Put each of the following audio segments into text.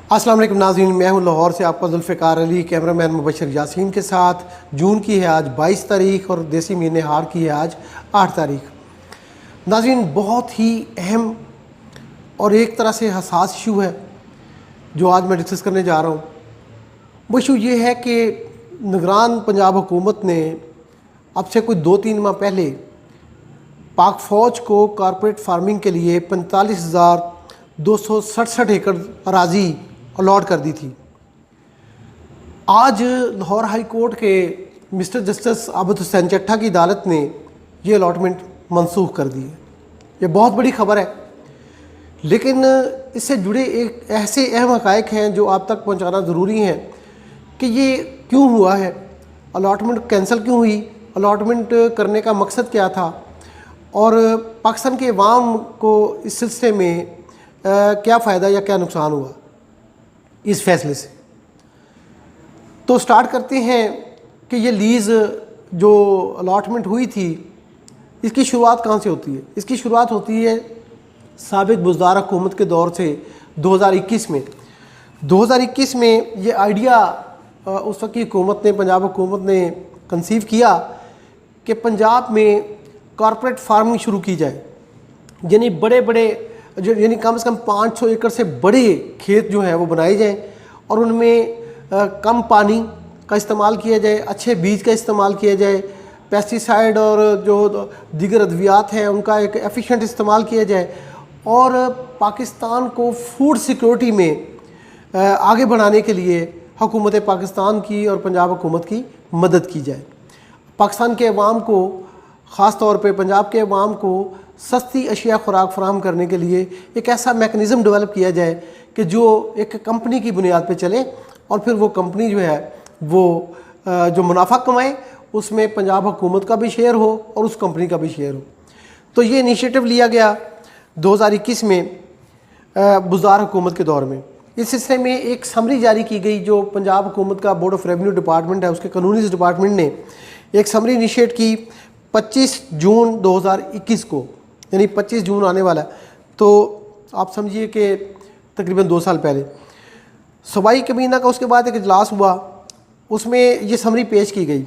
अस्सलाम वालेकुम नाज़रीन, मैं हूं लाहौर से आपका जुल्फ़िकार अली, कैमरामैन मुबशर यासीन के साथ। जून की है आज 22 तारीख और देसी महीने हार की है आज 8 तारीख। नाज़रीन, बहुत ही अहम और एक तरह से हसास इशू है जो आज मैं डिस्कस करने जा रहा हूँ। वो इशू ये है कि निगरान पंजाब हुकूमत ने अब से कोई 2-3 माह पहले पाक फ़ौज को कॉरपोरेट फार्मिंग के लिए 45,267 एकड़ अराजी अलॉट कर दी थी। आज लाहौर हाई कोर्ट के मिस्टर जस्टिस आबिद हुसैन चट्टा की अदालत ने ये अलॉटमेंट मनसूख कर दी है। ये बहुत बड़ी खबर है, लेकिन इससे जुड़े एक ऐसे अहम हक़ाइक़ हैं जो आप तक पहुंचाना ज़रूरी है कि ये क्यों हुआ है, अलॉटमेंट कैंसिल क्यों हुई, अलॉटमेंट करने का मकसद क्या था और पाकिस्तान के अवाम को इस सिलसिले में क्या फ़ायदा या क्या नुकसान हुआ इस फैसले से। तो स्टार्ट करते हैं कि ये लीज़ जो अलॉटमेंट हुई थी इसकी शुरुआत कहाँ से होती है। इसकी शुरुआत होती है साबिक़ बुज़दार हुकूमत के दौर से 2021 में। 2021 में ये आइडिया उस वक्त की हुकूमत ने, पंजाब हुकूमत ने कंसीव किया कि पंजाब में कॉरपोरेट फार्मिंग शुरू की जाए, यानी बड़े बड़े यानी कम से कम 500 एकड़ से बड़े खेत जो हैं वो बनाए जाएं और उनमें कम पानी का इस्तेमाल किया जाए, अच्छे बीज का इस्तेमाल किया जाए, पेस्टिसाइड और जो दीगर अद्वियात हैं उनका एक एफिशिएंट इस्तेमाल किया जाए और पाकिस्तान को फूड सिक्योरिटी में आगे बढ़ाने के लिए हुकूमत पाकिस्तान की और पंजाब हुकूमत की मदद की जाए। पाकिस्तान के अवाम को, ख़ास तौर पे पंजाब के अवाम को सस्ती अशिया खुराक फराहम करने के लिए एक ऐसा मेकनिज़म डेवलप किया जाए कि जो एक कंपनी की बुनियाद पे चले और फिर वो कंपनी जो है वो जो मुनाफा कमाए उसमें पंजाब हुकूमत का भी शेयर हो और उस कंपनी का भी शेयर हो। तो ये इनिशिएटिव लिया गया 2021 में बुज़दार हुकूमत के दौर में। इस सिलसिले में एक समरी जारी की गई जो पंजाब हुकूमत का बोर्ड ऑफ रेवेन्यू डिपार्टमेंट है, उसके कानूनी डिपार्टमेंट ने एक समरी इनिशिएट की 25 जून 2021 को, यानी 25 जून आने वाला है। तो आप समझिए कि तकरीबन 2 साल पहले सूबाई कबीना का उसके बाद एक इजलास हुआ, उसमें ये समरी पेश की गई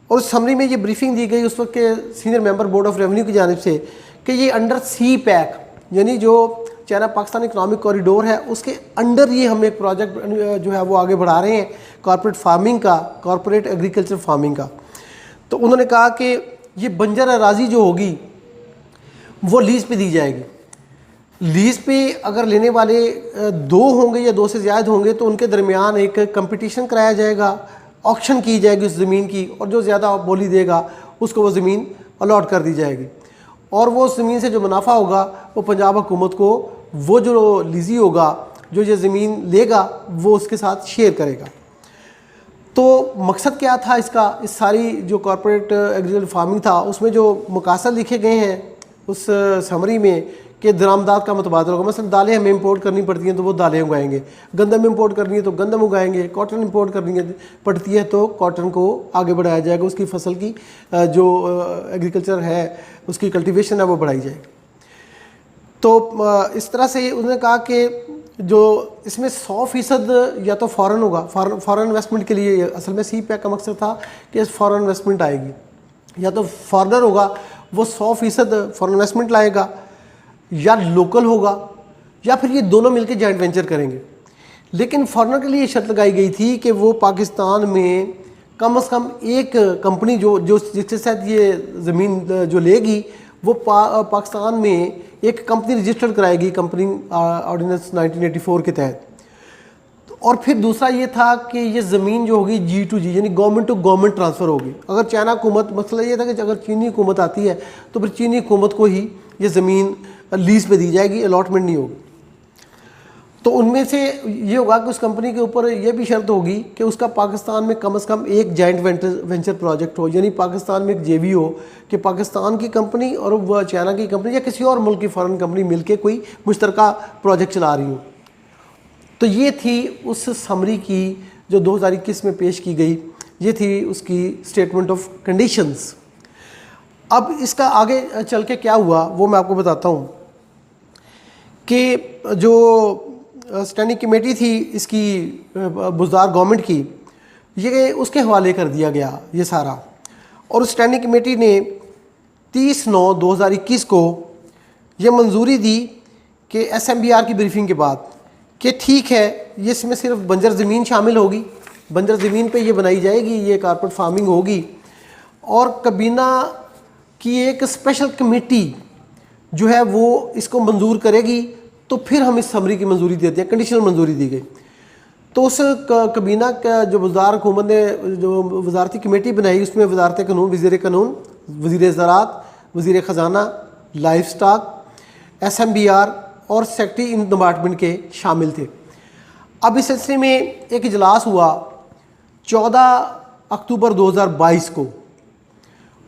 और उस समरी में ये ब्रीफिंग दी गई उस वक्त के senior member board of revenue की जानिब से कि ये अंडर सी पैक, यानी जो चाइना पाकिस्तान इकनॉमिक कॉरिडोर है उसके अंडर ये हम एक प्रोजेक्ट जो है वो आगे बढ़ा रहे हैं कॉरपोरेट फार्मिंग का, कॉरपोरेट एग्रीकल्चर फार्मिंग का। तो उन्होंने कहा कि ये बंजर अराजी जो होगी वो लीज़ पे दी जाएगी। लीज़ पे अगर लेने वाले 2 होंगे या 2 से ज़्यादा होंगे तो उनके दरमियान एक कंपटीशन कराया जाएगा, ऑक्शन की जाएगी उस ज़मीन की और जो ज़्यादा बोली देगा उसको वो ज़मीन अलॉट कर दी जाएगी और वो उस ज़मीन से जो मुनाफा होगा वो पंजाब हुकूमत को वो जो लीज़ी होगा, जो ये ज़मीन लेगा वो उसके साथ शेयर करेगा। तो मकसद क्या था इसका, इस सारी जो कॉरपोरेट एग्रीकल्चर फार्मिंग था उसमें जो मकासद लिखे गए हैं उस समरी में कि दरामदात का मुतबादल होगा। मसलन दालें हमें इंपोर्ट करनी पड़ती हैं तो वो दालें उगाएंगे, गंदम इंपोर्ट करनी है तो गंदम उगाएंगे, कॉटन इंपोर्ट करनी पड़ती है तो कॉटन को आगे बढ़ाया जाएगा, उसकी फसल की जो एग्रीकल्चर है उसकी कल्टीवेशन है वो बढ़ाई जाएगी। तो इस तरह से उन्होंने कहा कि जो इसमें 100% या तो फ़ॉरेन होगा, फ़ॉरेन इन्वेस्टमेंट के लिए, असल में सी पैक का मकसद था कि फ़ॉरेन इन्वेस्टमेंट आएगी, या तो फॉरेनर होगा वो 100% फ़ॉरेन इन्वेस्टमेंट लाएगा या लोकल होगा या फिर ये दोनों मिलकर जॉइंट वेंचर करेंगे। लेकिन फॉरेनर के लिए ये शर्त लगाई गई थी कि वो पाकिस्तान में कम से कम एक कंपनी जो जिसके साथ ये ज़मीन जो लेगी वो पाकिस्तान में एक कंपनी रजिस्टर्ड कराएगी कंपनी ऑर्डिनेंस 1984 के तहत। और फिर दूसरा ये था कि ये ज़मीन जो होगी G2G यानी गवर्नमेंट टू गवर्नमेंट ट्रांसफ़र होगी। अगर चाइना हुकूमत, मसला ये था कि अगर चीनी हुकूमत आती है तो फिर चीनी हुकूमत को ही ये ज़मीन लीज़ पे दी जाएगी, अलॉटमेंट नहीं होगी। तो उनमें से ये होगा कि उस कंपनी के ऊपर यह भी शर्त होगी कि उसका पाकिस्तान में कम से कम एक जॉइंट वेंचर प्रोजेक्ट हो, यानी पाकिस्तान में एक JV हो कि पाकिस्तान की कंपनी और वह चाइना की कंपनी या किसी और मुल्क की फ़ॉरेन कंपनी मिलके कोई मुश्तरका प्रोजेक्ट चला रही हो। तो ये थी उस समरी की जो 2021 में पेश की गई, ये थी उसकी स्टेटमेंट ऑफ कंडीशंस। अब इसका आगे चल के क्या हुआ वो मैं आपको बताता हूँ कि जो स्टैंडिंग कमेटी थी इसकी बुज़दार गवर्नमेंट की, ये उसके हवाले कर दिया गया ये सारा। और उस स्टैंडिंग कमेटी ने 30/9/2021 को ये मंजूरी दी कि SMBR की ब्रीफिंग के बाद कि ठीक है, ये इसमें सिर्फ बंजर ज़मीन शामिल होगी, बंजर ज़मीन पे ये बनाई जाएगी, ये कारपेट फार्मिंग होगी, और काबीना की एक स्पेशल कमेटी जो है वो इसको मंजूर करेगी, तो फिर हम इस समरी की मंजूरी देते हैं। कंडीशनल मंजूरी दी गई। तो उस काबीना का जो वज़ार हुकूमत ने जो वजारती कमेटी बनाई, उसमें वजारत कानून, वज़ीर कानून, वज़ीर ज़राअत, वज़ीर ख़जाना, लाइफ स्टॉक, SMBR और सेक्रेटरी इन डिपार्टमेंट के शामिल थे। अब इस सिलसिले में एक इजलास हुआ 14 अक्टूबर 2022 को,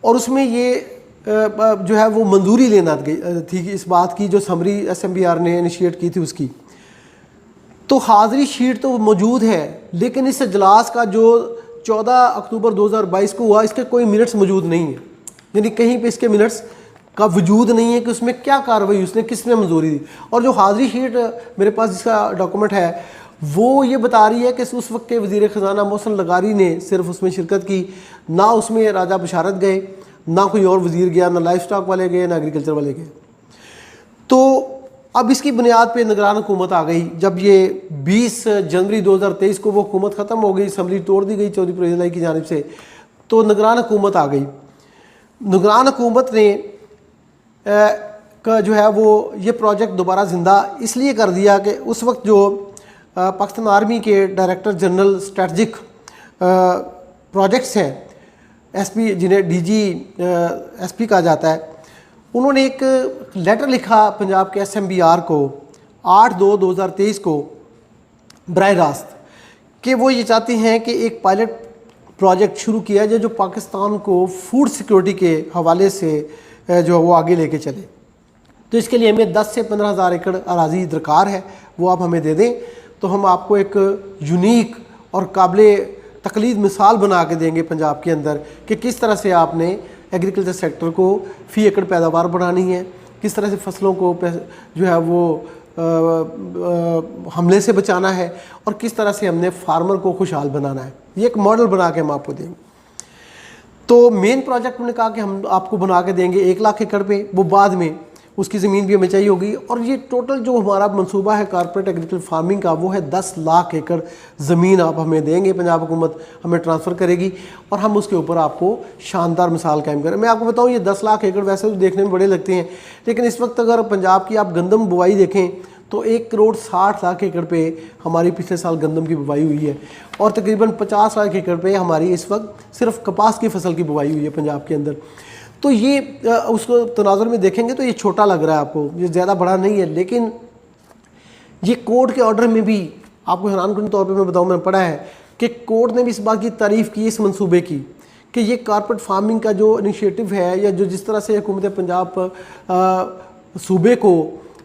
और उसमें ये जो है वो मंजूरी लेना थी इस बात की, जो समरी SMBR ने इनिशिएट की थी उसकी। तो हाज़री शीट तो मौजूद है, लेकिन इस इजलास का जो 14 अक्टूबर 2022 को हुआ, इसके कोई मिनट्स मौजूद नहीं है, यानी कहीं पे इसके मिनट्स का वजूद नहीं है कि उसमें क्या कार्रवाई उसने किसने मंजूरी दी। और जो हाज़री शीट मेरे पास जिसका डॉक्यूमेंट है, वो ये बता रही है कि उस वक्त के वज़ीर ख़जाना मोहसिन लगारी ने सिर्फ उसमें शिरकत की, ना उसमें राजा बशारत गए, ना कोई और वज़ीर गया, ना लाइफ स्टॉक वाले गए, ना एग्रीकल्चर वाले गए। तो अब इसकी बुनियाद पे निगरान हुकूमत आ गई। जब ये 20 जनवरी 2023 को वो हुकूमत ख़त्म हो गई, असम्बली तोड़ दी गई चौधरी परवेज़ इलाही की जानिब से, तो निगरान हुकूमत आ गई। निगरान हुकूमत ने का जो है वो ये प्रोजेक्ट दोबारा ज़िंदा इसलिए कर दिया कि उस वक्त जो पाकिस्तान आर्मी के डायरेक्टर जनरल स्ट्रेटजिक प्रोजेक्ट्स हैं, SP जिन्हें DG SP कहा जाता है, उन्होंने एक लेटर लिखा पंजाब के SMBR को 8/2/2023 को बराह रास्त, कि वो ये चाहते हैं कि एक पायलट प्रोजेक्ट शुरू किया जाए जो पाकिस्तान को फूड सिक्योरिटी के हवाले से जो वो आगे लेके चले। तो इसके लिए हमें 10 से 15 हज़ार एकड़ अराज़ी दरकार है, वो आप हमें दे दें, तो हम आपको एक यूनिक और काबिले तकलीद मिसाल बना के देंगे पंजाब के अंदर कि किस तरह से आपने एग्रीकल्चर सेक्टर को फ़ी एकड़ पैदावार बढ़ानी है, किस तरह से फसलों को जो है वो हमले से बचाना है, और किस तरह से हमने फार्मर को खुशहाल बनाना है। ये एक मॉडल बना के हम आपको देंगे। तो मेन प्रोजेक्ट उन्होंने कहा कि हम आपको बना के देंगे 1 लाख एकड़ पे, वो बाद में उसकी ज़मीन भी हमें चाहिए होगी। और ये टोटल जो हमारा मंसूबा है कॉर्पोरेट एग्रीकल्चर फार्मिंग का, वो है 10 लाख एकड़ ज़मीन आप हमें देंगे, पंजाब हुकूमत हमें ट्रांसफ़र करेगी, और हम उसके ऊपर आपको शानदार मिसाल कायम करें। मैं आपको बताऊँ, ये 10 लाख एकड़ वैसे तो देखने में बड़े लगते हैं, लेकिन इस वक्त अगर पंजाब की आप गंदम बुवाई देखें तो 1,60,00,000 एकड़ पे हमारी पिछले साल गंदम की बुवाई हुई है, और तकरीबन 50 लाख एकड़ पे हमारी इस वक्त सिर्फ कपास की फसल की बुवाई हुई है पंजाब के अंदर। तो ये उसको तनाजुर में देखेंगे तो ये छोटा लग रहा है आपको, ये ज़्यादा बड़ा नहीं है, लेकिन ये कोर्ट के ऑर्डर में भी आपको हैरानकुन तौर पे मैं बताऊँ, मैंने पढ़ा है कि कोर्ट ने भी इस बात की तारीफ़ की इस मंसूबे की कि ये कारपेट फार्मिंग का जो इनिशिएटिव है, या जो जिस तरह से हुकूमत पंजाब सूबे को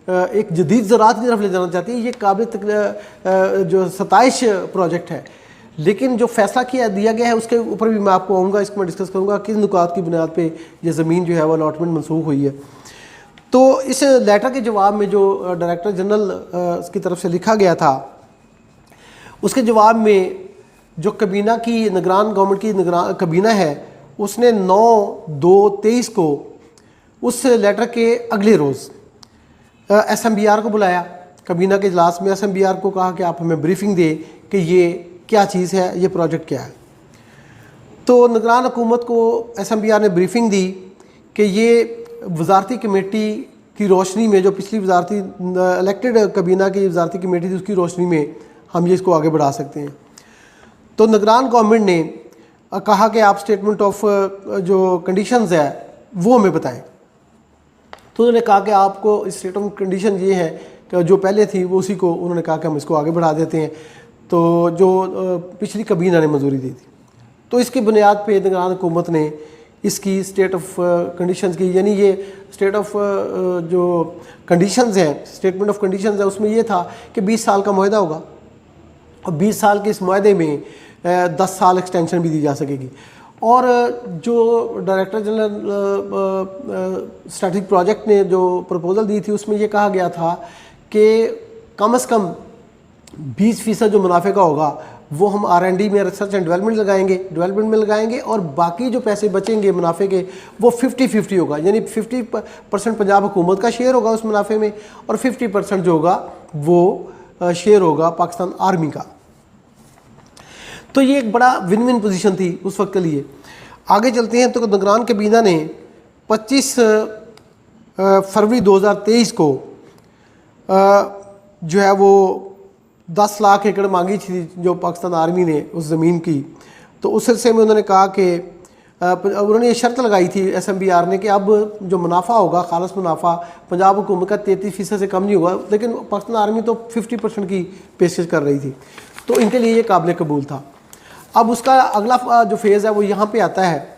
एक जदीद ज़राअत की तरफ ले जाना चाहती है, ये काबिल जो सताइश प्रोजेक्ट है। लेकिन जो फैसला किया दिया गया है उसके ऊपर भी मैं आपको आऊँगा, इसको मैं डिस्कस करूँगा किस नुकात की बुनियाद पे ये ज़मीन जो है वो अलॉटमेंट मनसूख हुई है। तो इस लेटर के जवाब में जो डायरेक्टर जनरल की तरफ से लिखा गया था, उसके जवाब में जो कबीना की निगरान गवर्नमेंट की निगरान कबीना है, उसने 9/2/23 को उस लेटर के अगले रोज़ SMBR को बुलाया। कबीना के इजलास में SMBR को कहा कि आप हमें ब्रीफिंग दें कि ये क्या चीज़ है, ये प्रोजेक्ट क्या है। तो निगरान हुकूमत को SMBR ने ब्रीफिंग दी कि ये वजारती कमेटी की रोशनी में, जो पिछली वजारती इलेक्टेड कबीना की वजारती कमेटी थी, उसकी रोशनी में हम ये इसको आगे बढ़ा सकते हैं। तो निगरान गवर्नमेंट ने कहा कि आप स्टेटमेंट ऑफ जो कंडीशंस है वो हमें बताएं। तो उन्होंने कहा कि आपको स्टेट ऑफ कंडीशन ये है कि जो पहले थी वो उसी को उन्होंने कहा कि हम इसको आगे बढ़ा देते हैं, तो जो पिछली कबीना ने मंजूरी दी थी। तो इसकी बुनियाद पे निगरान हुकूमत ने इसकी स्टेट ऑफ कंडीशंस की, यानी ये स्टेट ऑफ जो कंडीशंस हैं, स्टेटमेंट ऑफ कंडीशंस है, उसमें ये था कि 20 साल का मुआहदा होगा, और 20 साल के इस मुआहदे में 10 साल एक्सटेंशन भी दी जा सकेगी। और जो डायरेक्टर जनरल स्ट्रेटेजिक प्रोजेक्ट ने जो प्रपोज़ल दी थी, उसमें ये कहा गया था कि कम से कम 20% जो मुनाफे का होगा वो हम R&D में, रिसर्च एंड डेवलपमेंट में लगाएंगे और बाकी जो पैसे बचेंगे मुनाफे के वो 50-50 होगा, यानी 50% पंजाब हुकूमत का शेयर होगा उस मुनाफे में और 50% जो होगा वो शेयर होगा पाकिस्तान आर्मी का। तो ये एक बड़ा विन विन पोजीशन थी उस वक्त के लिए। आगे चलते हैं तो निगरान काबीना ने 25 फरवरी 2023 को जो है वो 10 लाख एकड़ मांगी थी जो पाकिस्तान आर्मी ने उस ज़मीन की। तो उस सिलसिले में उन्होंने कहा कि उन्होंने ये शर्त लगाई थी SMBR ने कि अब जो मुनाफा होगा, खालस मुनाफा पंजाब हुकूमत का 33% से कम नहीं होगा, लेकिन पाकिस्तान आर्मी तो 50% की पेशकश कर रही थी, तो इनके लिए ये काबिल कबूल था। अब उसका अगला जो फेज़ है वो यहाँ पे आता है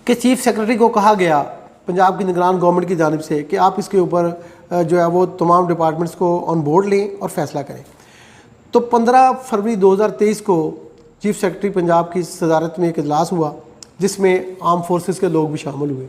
कि चीफ सेक्रेटरी को कहा गया पंजाब की निगरान गवर्नमेंट की जानिब से कि आप इसके ऊपर जो है वो तमाम डिपार्टमेंट्स को ऑन बोर्ड लें और फैसला करें। तो 15 फरवरी 2023 को चीफ सेक्रेटरी पंजाब की सदारत में एक इजलास हुआ जिसमें आर्म फोर्सेस के लोग भी शामिल हुए।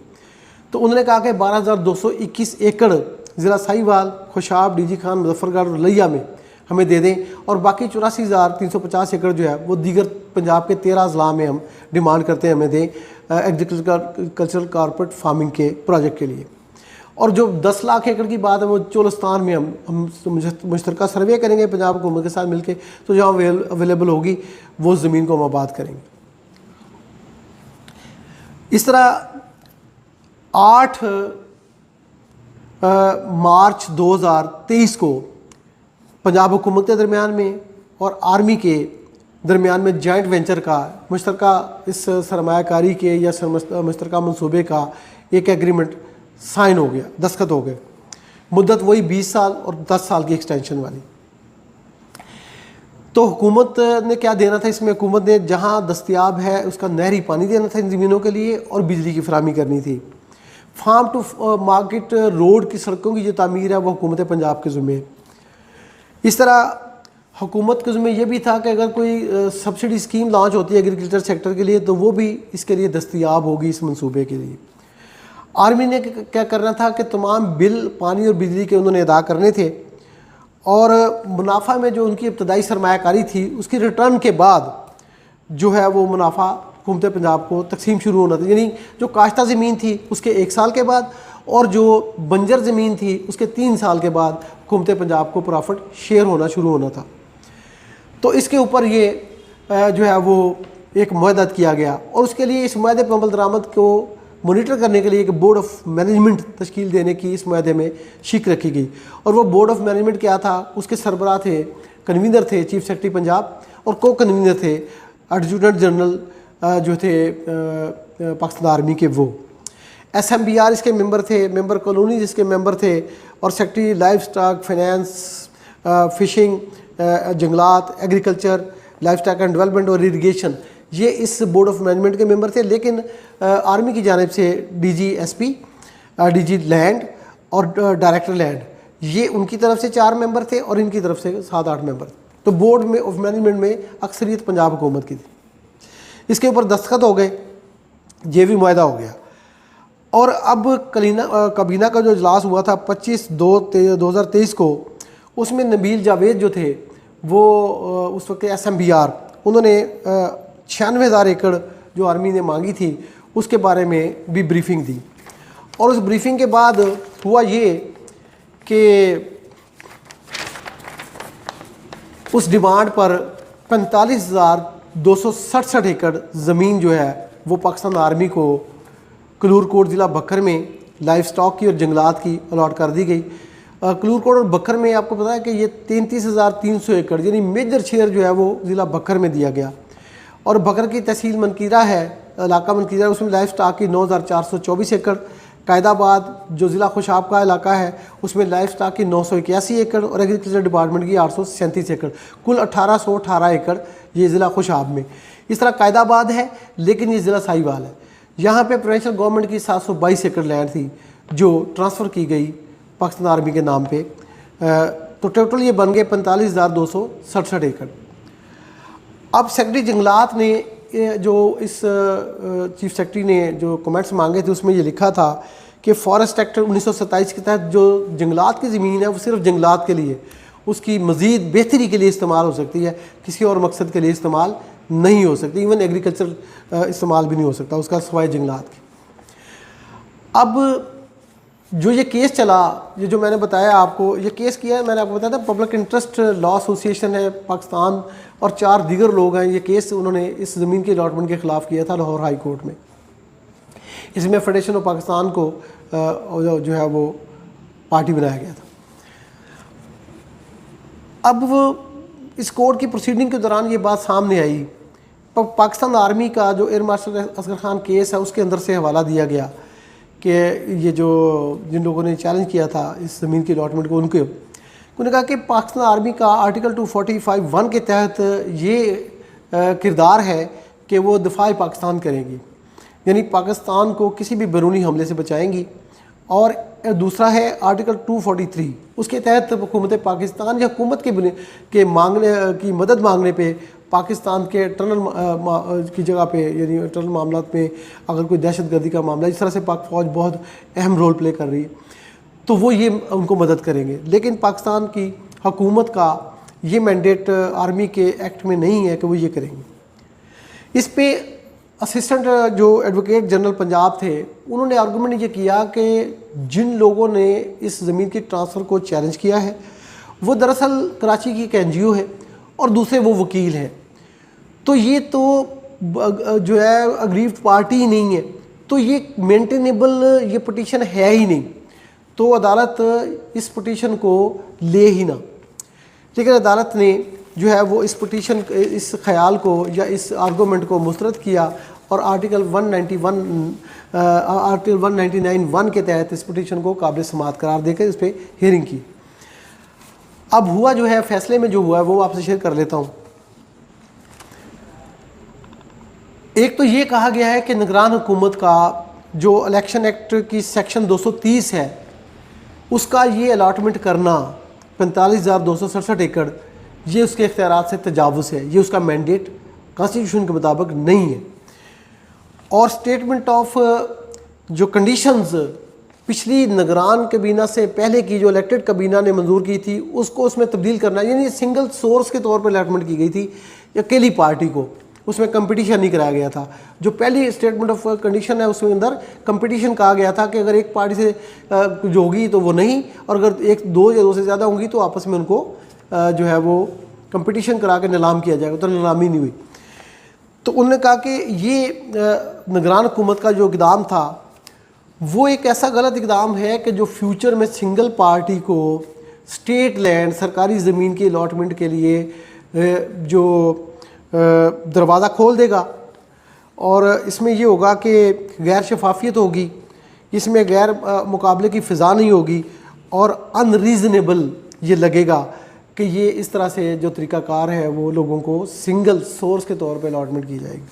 तो उन्होंने कहा कि 12,221 एकड़ ज़िला साहिवाल, खुशाब, DG खान, मुजफ्फरगढ़ और लिया में हमें दे दें और बाकी 84,350 एकड़ जो है वो दीगर पंजाब के 13 अजला में हम डिमांड करते हैं हमें दें एग्रीकल्चरल कारपेट फार्मिंग के प्रोजेक्ट के लिए। और जो 10 लाख एकड़ की बात है वो चोलिस्तान में हम मुश्तरका सर्वे करेंगे पंजाब हुकूमत के साथ मिलके, तो जहाँ अवेलेबल होगी वो ज़मीन को हम आबाद करेंगे। इस तरह 8 मार्च 2023 को पंजाब हुकूमत के दरमियान में और आर्मी के दरमियान में जॉइंट वेंचर का मुश्तरका इस सरमायाकारी के या मुश्तरका मंसूबे का एक एग्रीमेंट साइन हो गया, दस्तखत हो गए। मुद्दत वही 20 साल और 10 साल की एक्सटेंशन वाली। तो हुकूमत ने क्या देना था इसमें? हुकूमत ने जहाँ दस्तियाब है उसका नहरी पानी देना था इन ज़मीनों के लिए और बिजली की फराहमी करनी थी। फार्म टू मार्केट रोड की सड़कों की जो तामीर है वो हुकूमत पंजाब के ज़िम्मे। इस तरह हुकूमत के ज़िम्मे ये भी था कि अगर कोई सब्सिडी स्कीम लॉन्च होती है एग्रीकल्चर सेक्टर के लिए तो वो भी इसके लिए दस्तियाब होगी इस मंसूबे के लिए। आर्मी ने क्या करना था कि तमाम बिल पानी और बिजली के उन्होंने अदा करने थे और मुनाफा में जो उनकी इब्तदाई सरमायाकारी थी उसकी रिटर्न के बाद जो है वो मुनाफा हुकूमत पंजाब को तकसीम शुरू होना था, यानी जो काश्ता ज़मीन थी उसके 1 साल के बाद और जो बंजर ज़मीन थी उसके 3 साल के बाद हुकूमत पंजाब को प्रॉफिट शेयर होना शुरू होना था। तो इसके ऊपर ये जो है वो एक मुआहदा किया गया और उसके लिए इस मुआहदे पर अमल दरामद को मॉनिटर करने के लिए एक बोर्ड ऑफ मैनेजमेंट तश्कील देने की इस मुआहदे में शिक रखी गई। और वो बोर्ड ऑफ मैनेजमेंट क्या था? उसके सरबराह थे, कन्वीनर थे चीफ सेक्रेटरी पंजाब और को कन्वीनर थे एडजुटेंट जनरल जो थे पाकिस्तान आर्मी के। वो SMBR इसके मेंबर थे, मेंबर कॉलोनी जिसके मेंबर थे और secretary life stock, finance, fishing, जंगलात, agriculture, life stock and development और इरीगेशन, ये इस बोर्ड ऑफ मैनेजमेंट के मेंबर थे। लेकिन आर्मी की जानिब से DG SP, DG लैंड और डायरेक्टर लैंड, ये उनकी तरफ से 4 मेंबर थे और इनकी तरफ से 7-8 मेंबर। तो बोर्ड में ऑफ मैनेजमेंट में अक्सरियत पंजाब हुकूमत की थी। इसके ऊपर दस्तखत हो गए, ये भी मुआहदा हो गया। और अब काबीना का जो इजलास हुआ था 25/2/2023 को, उसमें नबील जावेद जो थे वो उस वक्त SMBR, उन्होंने 96,000 एकड़ जो आर्मी ने मांगी थी उसके बारे में भी ब्रीफिंग दी। और उस ब्रीफिंग के बाद हुआ ये कि उस डिमांड पर 45,267 एकड़ ज़मीन जो है वो पाकिस्तान आर्मी को कलूर कोट ज़िला बकर में लाइफ स्टॉक की और जंगलात की अलॉट कर दी गई। कलूर कोट और बकर में आपको पता है कि ये 33,300 एकड़ यानी मेजर शेयर जो है वो ज़िला बकर में दिया गया। और बकर की तहसील मनकीरा है, इलाका मनकीरा, उसमें लाइफ स्टॉक की 9,424 एकड़। कायदाबाद जो ज़िला खुशाब का इलाका है उसमें लाइफ स्टॉक की 981 एकड़ और एग्रीकल्चर डिपार्टमेंट की 837 एकड़, कुल 1818 एकड़ ये ज़िला खुशाब में। इस तरह कायदाबाद है लेकिन ये ज़िला साहिवाल है। यहाँ पे प्रोविंशियल गवर्नमेंट की 722 एकड़ लैंड थी जो ट्रांसफ़र की गई पाकिस्तान आर्मी के नाम पे। तो टोटल ये बन गए 45,267 एकड़। अब सेक्रेटरी जंगलात ने जो इस चीफ सेक्रेटरी ने जो कमेंट्स मांगे थे उसमें ये लिखा था कि फॉरेस्ट एक्ट 1927 के तहत जो जंगलात की ज़मीन है वो सिर्फ जंगलात के लिए उसकी मज़ीद बेहतरी के लिए इस्तेमाल हो सकती है, किसी और मकसद के लिए इस्तेमाल नहीं हो सकती। इवन एग्रीकल्चर इस्तेमाल भी नहीं हो सकता उसका सिवाय जंगलात के। अब जो ये केस चला, ये जो मैंने बताया आपको, ये केस किया है, मैंने आपको बताया था पब्लिक इंटरेस्ट लॉ एसोसिएशन है पाकिस्तान और 4 दीगर लोग हैं। ये केस उन्होंने इस ज़मीन के अलॉटमेंट के ख़िलाफ़ किया था लाहौर हाई कोर्ट में। इसमें फेडरेशन ऑफ पाकिस्तान को जो है वो पार्टी बनाया गया था। अब वो इस कोर्ट की प्रोसीडिंग के दौरान ये बात सामने आई, पाकिस्तान आर्मी का जो air marshal Asghar Khan case है उसके अंदर से हवाला दिया गया कि ये जो जिन लोगों ने चैलेंज किया था इस ज़मीन की अलॉटमेंट को, उन्होंने कहा कि पाकिस्तान आर्मी का आर्टिकल 245(1) के तहत ये किरदार है कि वो दिफा पाकिस्तान करेंगी, यानी पाकिस्तान को किसी भी बैरूनी हमले से बचाएंगी। और दूसरा है आर्टिकल 243, उसके तहत हुकूमत पाकिस्तान या हुकूमत के मांगने की मदद मांगने पे पाकिस्तान के इंटरनल की जगह पे, यानी इंटरनल मामलात में अगर कोई दहशतगर्दी का मामला, इस तरह से पाक फ़ौज बहुत अहम रोल प्ले कर रही है, तो वो ये उनको मदद करेंगे। लेकिन पाकिस्तान की हुकूमत का ये मैंडेट आर्मी के एक्ट में नहीं है कि वो ये करेंगे। इस पे असिस्टेंट जो एडवोकेट जनरल पंजाब थे, उन्होंने आर्गूमेंट ये किया कि जिन लोगों ने इस ज़मीन की ट्रांसफ़र को चैलेंज किया है वो दरअसल कराची की एक NGO है और दूसरे वो वकील हैं, तो ये तो जो है अग्रीव्ड पार्टी ही नहीं है, तो ये मेंटेनेबल ये पटिशन है ही नहीं, तो अदालत इस पटिशन को ले ही ना। लेकिन अदालत ने जो है वो इस पटिशन, इस ख्याल को या इस आर्गूमेंट को मुस्तरद किया और आर्टिकल 199(1) के तहत इस पटिशन को काबिल समाअत करार देकर इस पर हियरिंग की। अब हुआ जो है, फैसले में जो हुआ है वो आपसे शेयर कर लेता हूँ। एक तो ये कहा गया है कि निगरान हुकूमत का जो इलेक्शन एक्ट की सेक्शन 230 है उसका ये अलाटमेंट करना 45,267 एकड़, ये उसके इख्तियारात से तजावुज़ है, ये उसका मैंडेट कॉन्स्टिट्यूशन के मुताबिक नहीं है। और स्टेटमेंट ऑफ जो कंडीशंस पिछली निगरान कबीना से पहले की जो इलेक्टेड कबीना ने मंजूर की थी उसको उसमें तब्दील करना, यानी सिंगल सोर्स के तौर पर अलॉटमेंट की गई थी अकेली पार्टी को, उसमें कंपटीशन नहीं कराया गया था। जो पहली स्टेटमेंट ऑफ कंडीशन है उसमें अंदर कंपटीशन कहा गया था कि अगर एक पार्टी से जो होगी तो वो नहीं, और अगर एक दो या दो से ज़्यादा होंगी तो आपस में उनको जो है वो कंपटीशन करा के नीलाम किया जाएगा, तो नीलामी नहीं हुई। तो उन्होंने कहा कि ये निगरान हुकूमत का जो इक़दाम था वो एक ऐसा गलत इक़दाम है कि जो फ्यूचर में सिंगल पार्टी को स्टेट लैंड, सरकारी ज़मीन की अलॉटमेंट के लिए जो दरवाज़ा खोल देगा, और इसमें ये होगा कि गैर शफाफियत होगी, इसमें गैर मुकाबले की फ़िज़ा नहीं होगी और अनरीज़नेबल ये लगेगा कि ये इस तरह से जो तरीक़ाकार है वो लोगों को सिंगल सोर्स के तौर पे अलॉटमेंट की जाएगी।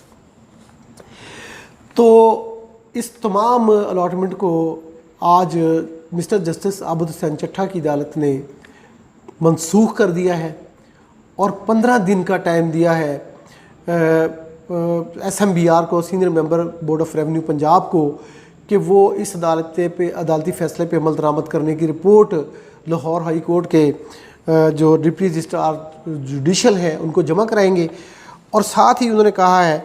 तो इस तमाम अलॉटमेंट को आज मिस्टर जस्टिस आबिद हुसैन चट्टा की अदालत ने मनसूख कर दिया है और 15 दिन का टाइम दिया है SMBR को, senior member board of revenue Punjab को, कि वो इस अदालती फ़ैसले पे अमल दरामद करने की रिपोर्ट लाहौर हाई कोर्ट के जो डिप्टी रजिस्ट्रार जुडिशल हैं उनको जमा कराएंगे। और साथ ही उन्होंने कहा है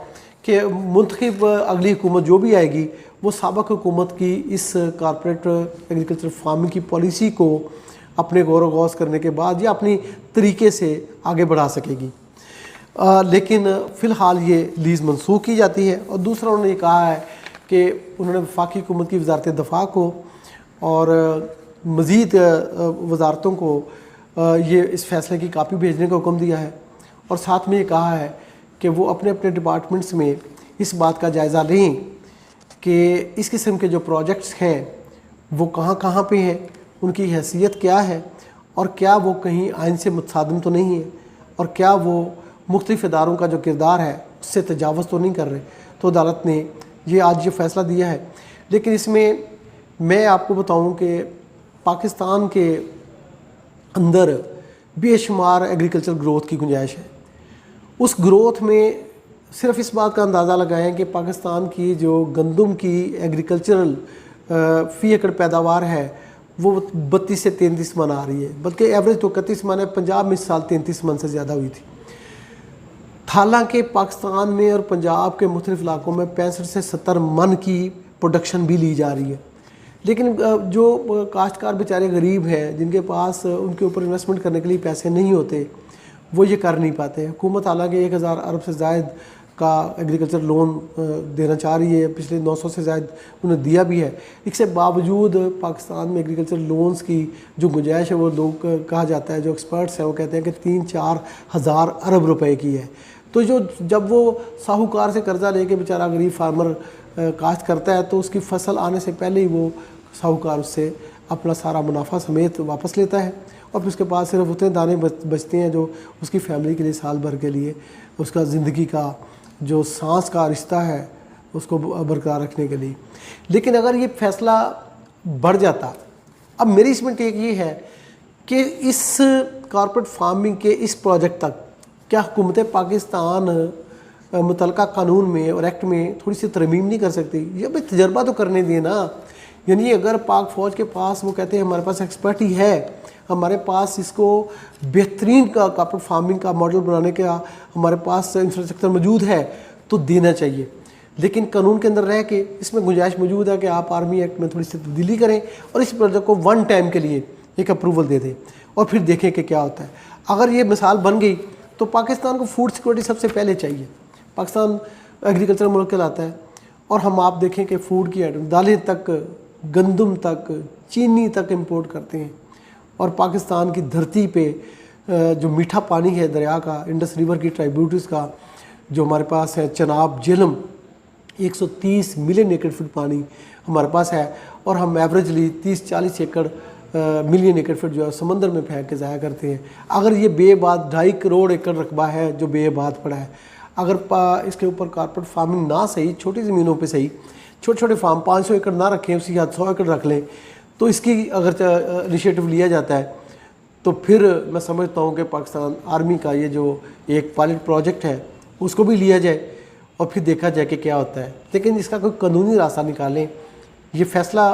कि मुंतखब अगली हुकूमत जो भी आएगी वो साबिक़ हुकूमत की इस कॉर्पोरेट एग्रीकल्चर फार्मिंग की पॉलिसी को अपने गौर व गौस करने के बाद या अपनी तरीके से आगे बढ़ा सकेगी। लेकिन फ़िलहाल ये लीज़ मनसूख की जाती है। और दूसरा उन्होंने ये कहा है कि उन्होंने वफाकी हुकूमत की वजारत दफ़ा को और मज़ीद वजारतों को ये इस फ़ैसले की कापी भेजने का हुक्म दिया है, और साथ में ये कहा है कि वो अपने अपने डिपार्टमेंट्स में इस बात का जायज़ा लें कि इस किस्म के जो प्रोजेक्ट्स हैं वो कहाँ कहाँ पे हैं, उनकी हैसियत क्या है, और क्या वो कहीं आइन से मुतसादिम तो नहीं है, और क्या वो मुख्तलिफ़ इदारों का जो किरदार है उससे तजावज़ तो नहीं कर रहे। तो अदालत ने ये आज ये फ़ैसला दिया है। लेकिन इसमें मैं आपको बताऊं कि पाकिस्तान के अंदर बेशुमार एग्रीकल्चर ग्रोथ की गुंजाइश है। उस ग्रोथ में सिर्फ इस बात का अंदाज़ा लगाएं कि पाकिस्तान की जो गंदम की एग्रीकल्चरल फ़ी एकड़ पैदावार है वो 32 से 33 मन आ रही है, बल्कि एवरेज तो 31 मन है। पंजाब में इस साल 33 मन से ज़्यादा हुई थी। हालांकि पाकिस्तान में और पंजाब के मुख्तलिफ इलाकों में 65 से 70 मन की प्रोडक्शन भी ली जा रही है, लेकिन जो काश्तकार बेचारे गरीब हैं, जिनके पास उनके ऊपर इन्वेस्टमेंट करने के लिए पैसे नहीं होते, वो ये कर नहीं पाते। हुकूमत हालांकि 1000 अरब से ज़ायद का एग्रीकल्चर लोन देना चाह रही है, पिछले 900 से ज़ायद उन्हें दिया भी है। इसके बावजूद पाकिस्तान में एग्रीकल्चर लोन्स की जो गुंजाइश है वो लोग कहा जाता है, जो एक्सपर्ट्स हैं वो कहते हैं कि 3-4 हज़ार अरब रुपए की है। तो जब वो साहूकार से कर्ज़ा लेके बेचारा गरीब फार्मर काश्त करता है, तो उसकी फसल आने से पहले ही वो साहूकार उससे अपना सारा मुनाफा समेत वापस लेता है, और फिर उसके पास सिर्फ उतने दाने बचते हैं जो उसकी फैमिली के लिए साल भर के लिए उसका ज़िंदगी का जो सांस का रिश्ता है उसको बरकरार रखने के लिए। लेकिन अगर ये फैसला बढ़ जाता, अब मेरी इसमें टेक ये है कि इस कॉर्पोरेट फार्मिंग के इस प्रोजेक्ट तक क्या हुकूमत पाकिस्तान मुतलका कानून में और एक्ट में थोड़ी सी तरमीम नहीं कर सकती? ये भाई तजर्बा तो करने दिए ना। यानी अगर पाक फ़ौज के पास वो कहते हैं हमारे पास एक्सपर्ट ही है, हमारे पास इसको बेहतरीन का कॉर्पोरेट फार्मिंग का मॉडल बनाने का हमारे पास इंफ्रास्ट्रक्चर मौजूद है, तो देना चाहिए। लेकिन कानून के अंदर रह के इसमें गुंजाइश मौजूद है कि आप आर्मी एक्ट में थोड़ी सी तब्दीली करें और इस प्रोजेक्ट को वन टाइम के लिए एक अप्रूवल दे दें, और फिर देखें कि क्या होता है। अगर ये मिसाल बन गई तो पाकिस्तान को फूड सिक्योरिटी सबसे पहले चाहिए। पाकिस्तान एग्रीकल्चर मुल्क कहलाता है, और हम आप देखें कि फूड की आइटम, दालें तक, गंदम तक, चीनी तक इंपोर्ट करते हैं। और पाकिस्तान की धरती पे जो मीठा पानी है दरिया का, इंडस रिवर की ट्राइब्यूटरीज का जो हमारे पास है, चनाब, झेलम, 130 मिलियन एकड़ फीट पानी हमारे पास है, और हम एवरेजली 30-40 एकड़ मिलियन एकड़ फीट जो है समंदर में फेंक के ज़ाया करते हैं। अगर ये बेबाद 2.5 करोड़ एकड़ रकबा है जो बेबाद पड़ा है, अगर इसके ऊपर कॉर्पोरेट फार्मिंग ना सही, छोटी ज़मीनों पे सही, छोटे छोटे फार्म 500 एकड़ ना रखें, उसकी याद 100 एकड़ रख लें, तो इसकी अगर इनिशिएटिव लिया जाता है तो फिर मैं समझता हूँ कि पाकिस्तान आर्मी का ये जो एक पायलट प्रोजेक्ट है उसको भी लिया जाए और फिर देखा जाए कि क्या होता है। लेकिन इसका कोई कानूनी रास्ता निकालें। ये फ़ैसला,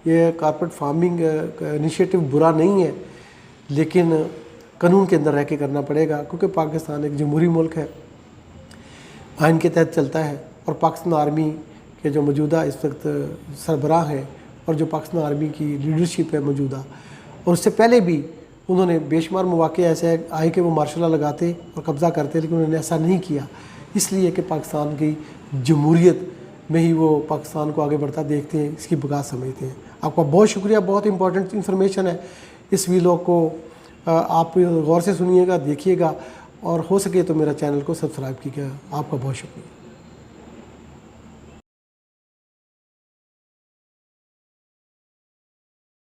ये कॉर्पोरेट फार्मिंग इनिशिएटिव बुरा नहीं है, लेकिन कानून के अंदर रह के करना पड़ेगा, क्योंकि पाकिस्तान एक जमहूरी मुल्क है, आइन के तहत चलता है। और पाकिस्तान आर्मी के जो मौजूदा इस वक्त सरबराह हैं और जो पाकिस्तान आर्मी की लीडरशिप है मौजूदा, और उससे पहले भी उन्होंने बेशुमार मौके ऐसे आए कि वो मार्शल लॉ लगाते और कब्ज़ा करते, लेकिन उन्होंने ऐसा नहीं किया, इसलिए कि पाकिस्तान की जमहूरियत में ही वो पाकिस्तान को आगे बढ़ता देखते हैं, इसकी बका समझते हैं। आपका बहुत शुक्रिया, बहुत इंपॉर्टेंट इन्फॉर्मेशन है। इस वीडियो को आप गौर से सुनिएगा, देखिएगा, और हो सके तो मेरा चैनल को सब्सक्राइब कीजिएगा। आपका बहुत शुक्रिया।